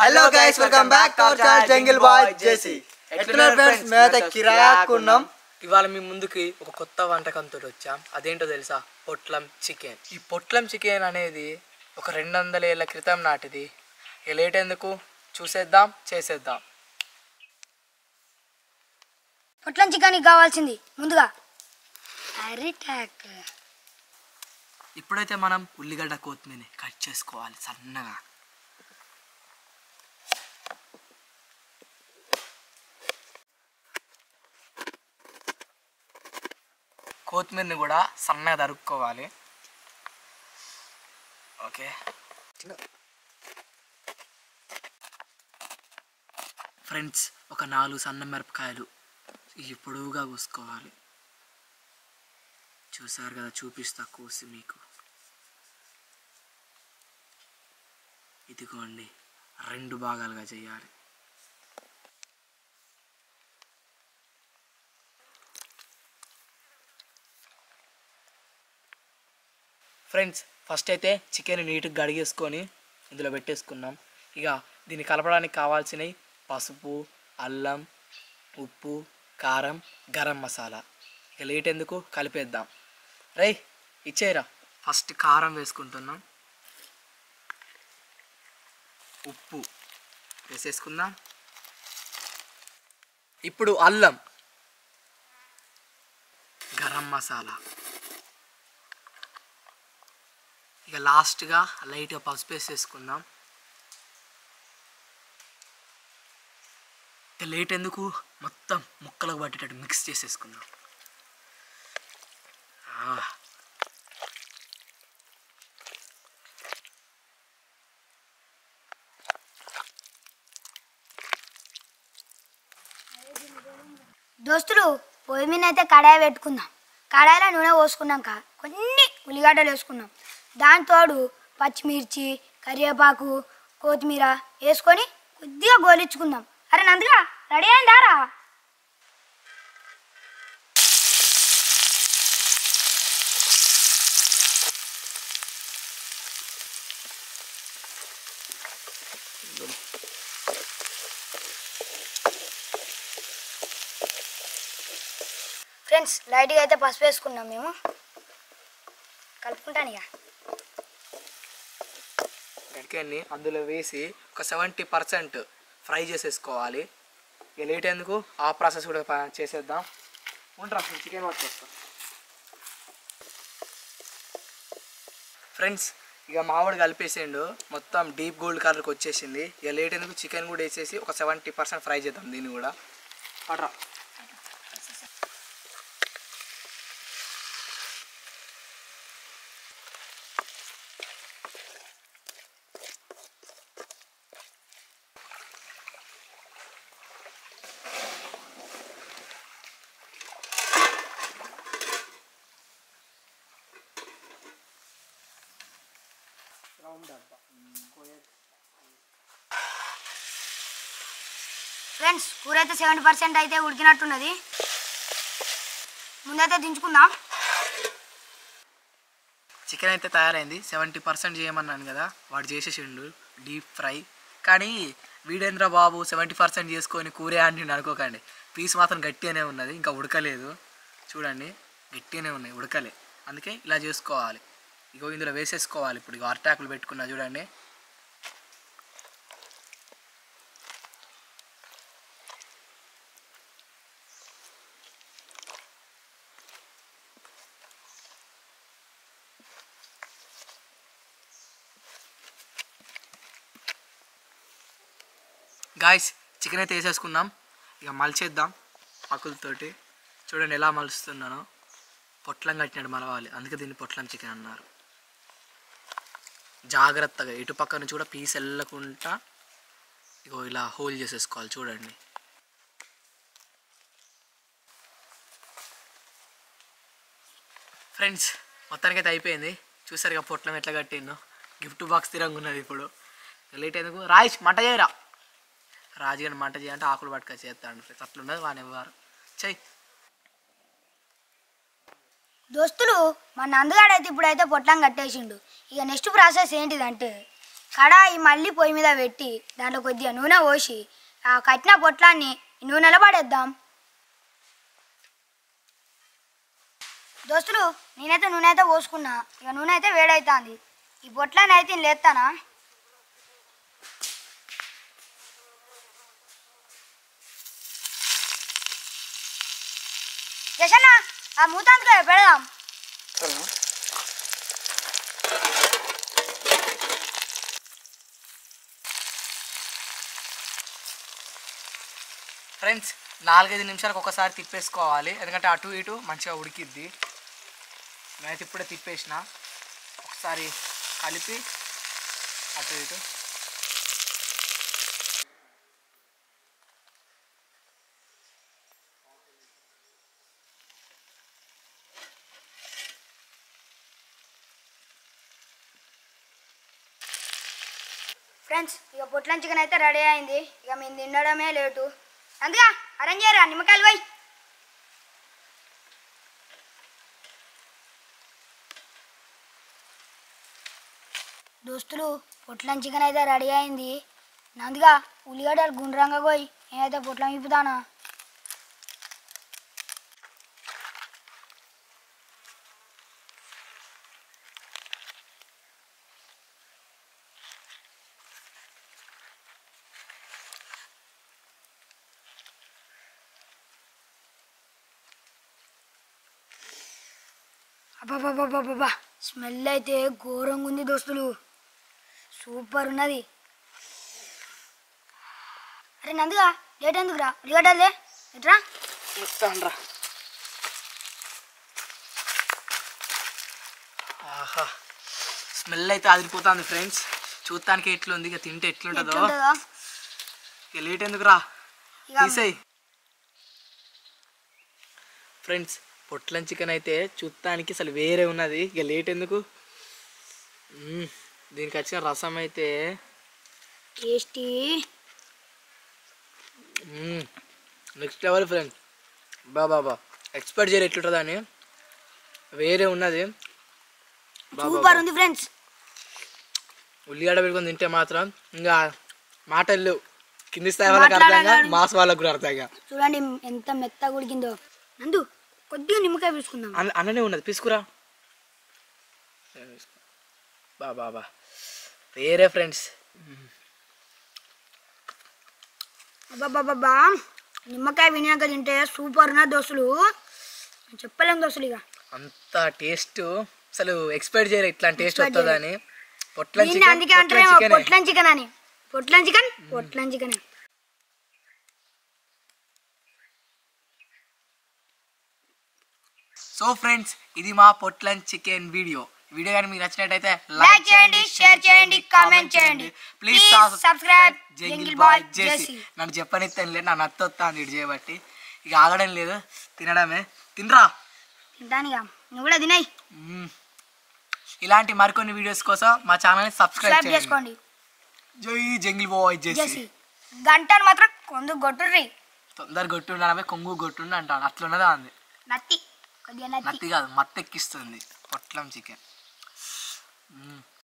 Hello guys, welcome back to our channel jungle boy JC. ఎట్లున్నారు friends? మేమైతే కిరాకున్నాం. ఇవాళ మీ ముందుకి ఒక కొత్త వంటకంతో వచ్చాం. అదేంటో తెలుసా? పొట్లం చికెన్. ఈ పొట్లం చికెన్ అనేది ఒక 200 ఏళ్ల క్రితం నాటిది. ఇక లేట్ ఎందుకు, చూసేద్దాం, చేసేద్దాం. పొట్లం చికెన్ కావాల్సింది ముందుగా అరిటాక్. ఇప్పుడైతే మనం ఉల్లిగడ్డ కొత్తిమీర కట్ చేసుకోవాలి సన్నగా. కొత్తిమీరని కూడా సన్నగా తరుక్కోవాలి. ఓకే ఫ్రెండ్స్, ఒక 4 సన్న మిరపకాయలు ఈ పొడవుగా కోసుకోవాలి. చూసారు కదా, చూపిస్తా కోసి మీకు. ఇదిగోండి, 2 భాగాలుగా చేయాలి. ఫ్రెండ్స్, ఫస్ట్ అయితే చికెన్ నీట్గా కడిగేసుకొని ఇందులో పెట్టేసుకున్నాం. ఇక దీన్ని కలపడానికి కావాల్సినవి పసుపు, అల్లం, ఉప్పు, కారం, గరం మసాలా. ఇక లేట్ ఎందుకు, కలిపేద్దాం. రై ఇచ్చేయరా. ఫస్ట్ కారం వేసుకుంటున్నాం, ఉప్పు వేసేసుకుందాం. ఇప్పుడు అల్లం, గరం మసాలా, ఇక లాస్ట్గా లైట్గా పసుపు వేసేసుకుందాం. ఇక లేట్ ఎందుకు, మొత్తం ముక్కలకు పట్టేటట్టు మిక్స్ చేసేసుకుందాం. దోస్తులు, పొయ్యి మీద అయితే కడాయి పెట్టుకుందాం. కడాయిలో నూనె పోసుకున్నాక కొన్ని ఉల్లిగడ్డలు వేసుకున్నాం. దాంతోడు పచ్చిమిర్చి, కరివేపాకు, కొత్తిమీర వేసుకొని కొద్దిగా గోలించుకుందాం. అరే నందుగా, రెడీ అయిందారా? ఫ్రెండ్స్, లైట్గా అయితే పసుపు వేసుకున్నాం. మేము కలుపుకుంటాను. ఇక గడికాన్ని అందులో వేసి ఒక 70% ఫ్రై చేసేసుకోవాలి. ఇక లేట్ ఎందుకు, ఆ ప్రాసెస్ కూడా చేసేద్దాం. ఉంటా, చికెన్ పట్టుకొస్తాం. ఫ్రెండ్స్, ఇక మామిడి కలిపేసేయండు, మొత్తం డీప్ గోల్డ్ కలర్కి వచ్చేసింది. ఇక లేట్ ఎందుకు, చికెన్ కూడా వేసేసి ఒక 70% ఫ్రై చేద్దాం దీన్ని కూడా. పట్రా. ఫ్రెండ్స్, కూర అయితే 70% అయితే ఉడికినట్టున్నది. ముందైతే దించుకుందాం. చికెన్ అయితే తయారైంది. 70% చేయమన్నాను కదా, వాడు చేసేసిండు డీప్ ఫ్రై. కానీ వీడేంద్ర బాబు 70% చేసుకొని కూరే అంటిండు అనుకోకండి. పీస్ మాత్రం గట్టిగానే ఉన్నది, ఇంకా ఉడకలేదు. చూడండి, గట్టిగానే ఉన్నాయి, ఉడకలే. అందుకే ఇలా చేసుకోవాలి. ఇగో ఇందులో వేసేసుకోవాలి. ఇప్పుడు ఇక అరటాకులు పెట్టుకున్నా చూడండి. గాయస్, చికెన్ అయితే వేసేసుకున్నాం. ఇక మలిచేద్దాం ఆకులతోటి. చూడండి ఎలా మలుస్తున్నానో, పొట్లం కట్టినట్టు మలవాలి. అందుకే దీన్ని పొట్లం చికెన్ అన్నారు. జాగ్రత్తగా ఇటు పక్క నుంచి కూడా పీస్ వెళ్ళకుండా ఇగో ఇలా హోల్ చేసేసుకోవాలి. చూడండి, ఫ్రెండ్స్, మొత్తానికి అయితే అయిపోయింది. చూసారు ఇక పొట్లం ఎట్లా కట్టిందో. గిఫ్ట్ బాక్స్ తిరంగా ఉన్నది. ఇప్పుడు లేట్ ఎందుకు, రాయిష్ మంట చేయరా. రాజుగారిని మంట చేయాలంటే ఆకులు పట్టుకొని చేస్తాడు. ఫ్రెండ్స్, అట్లున్నది వాని వారు చెయ్యి. దోస్తులు, మా నందుగాడైతే ఇప్పుడైతే పొట్లం కట్టేసిండు. ఇక నెక్స్ట్ ప్రాసెస్ ఏంటిదంటే కడాయి మళ్ళీ పొయ్యి మీద పెట్టి దాంట్లో కొద్దిగా నూనె పోసి ఆ కట్టిన పొట్లాన్ని నూనెలో పడేద్దాం. దోస్తులు నేనైతే నూనె అయితే పోసుకున్నా. ఇక నూనె అయితే వేడవుతుంది. ఈ పొట్లాన్ని అయితే నేను లేస్తానా. యశన్న ఆ మూతాంతగా పెడదాం. ఫ్రెండ్స్ 4-5 నిమిషాలకు ఒకసారి తిప్పేసుకోవాలి, ఎందుకంటే అటు ఇటు మంచిగా ఉడికిద్ది. నేనైతే ఇప్పుడే తిప్పేసిన, ఒకసారి కలిపి అటు ఇటు. ఫ్రెండ్స్ ఇక పొట్లం చికెన్ అయితే రెడీ అయింది. ఇక మేము తినడమే లేటు. అందుగా అరేంజ్ చేయరా నిమ్మకాయలు పోయి. దోస్తులు పొట్లం చికెన్ అయితే రెడీ అయింది. నందుగా ఉల్లిగడ్డలు గుండ్రంగా పోయి నేనైతే పొట్లం ఇప్పుతానా. అబ్బాబ్బాబ్బాబ్బా స్మెల్ అయితే ఘోరంగా ఉంది దోస్తులు, సూపర్ ఉన్నది. అరే నందుగా లేట్ ఎందుకురా, ఉల్లిగడ్డలే ఎట్రా ఇస్తానరా. ఆహా స్మెల్ అయితే అదిరిపోతుంది ఫ్రెండ్స్. చూడటానికి ఎట్లుంది, ఇక తింటే ఎట్లుంటుందో. ఇక లేట్ ఎందుకురా, తీసేయి. ఫ్రెండ్స్ పొట్లం చికెన్ అయితే చూడటానికి అసలు వేరే ఉన్నది. ఇక లేట్ ఎందుకు, దీనికి వచ్చిన రసం అయితే టేస్టీ నెక్స్ట్ లెవెల్ ఫ్రెండ్స్. బాబా ఎక్స్పెక్ట్ చేయరు ఎట్లుంటుందా అని, వేరే ఉన్నది. సూపర్ ఉంది ఫ్రెండ్స్. ఉల్లిగడ్డ పెట్టుకొని తింటే మాత్రం ఇంకా మాటలు లేవు. కింది స్థాయి వాళ్ళకి అర్థంగా, మాస్ వాళ్ళకు కూడా అర్థంగా. చూడండి ఎంత మెత్తగా ఉడికిందో. నందు కొద్దిగా నిమ్మకాయ తీసుకుందాం. అన్ననే ఉన్నది, పిసుకురా. బాబా వేరే ఫ్రెండ్స్. అబ్బాబ్బాబ్బా నిమ్మకాయ వినాక తింటే సూపర్ ఉన్నది దోస్తులు, చెప్పలేము దోస్తులు. ఇక అంత టేస్ట్ అసలు ఎక్స్పెక్ట్ చేయరు ఇట్లాంటి టేస్ట్ వస్తుందని. అందుకే అంటారే పొట్లం చికెన్ అని. పొట్లం చికెన్. సో ఫ్రెండ్స్ ఇది మా పొట్లం చికెన్ వీడియో కానీ మీకు నచ్చినట్టయితే లైక్ చేయండి, షేర్ చేయండి, కామెంట్ చేయండి. ప్లీజ్ సబ్స్క్రైబ్ జంగిల్ బాయ్ జేసీ. నన్ను చెప్పనిస్తాను లేదు, నా నత్త వస్తాను ఇటు చేయబట్టి. ఇక ఆగడం లేదు, తినడమే. తినరా తింటానిగా, నువ్వు కూడా తినాయి. ఇలాంటి మరికొన్ని వీడియోస్ కోసం మా ఛానల్ని సబ్స్క్రైబ్ చేసుకోండి. జై జంగిల్ బాయ్ జేసీ. గంటను మాత్రం కొందు గొట్టుర్రి, తొందర కొట్టుండాలి, కొంగు కొట్టుండి అంటాను. అట్లున్నదా అంది. నత్తి కొద్దిగా నత్తి కాదు, మత్తెక్కిస్తుంది పొట్లం చికెన్.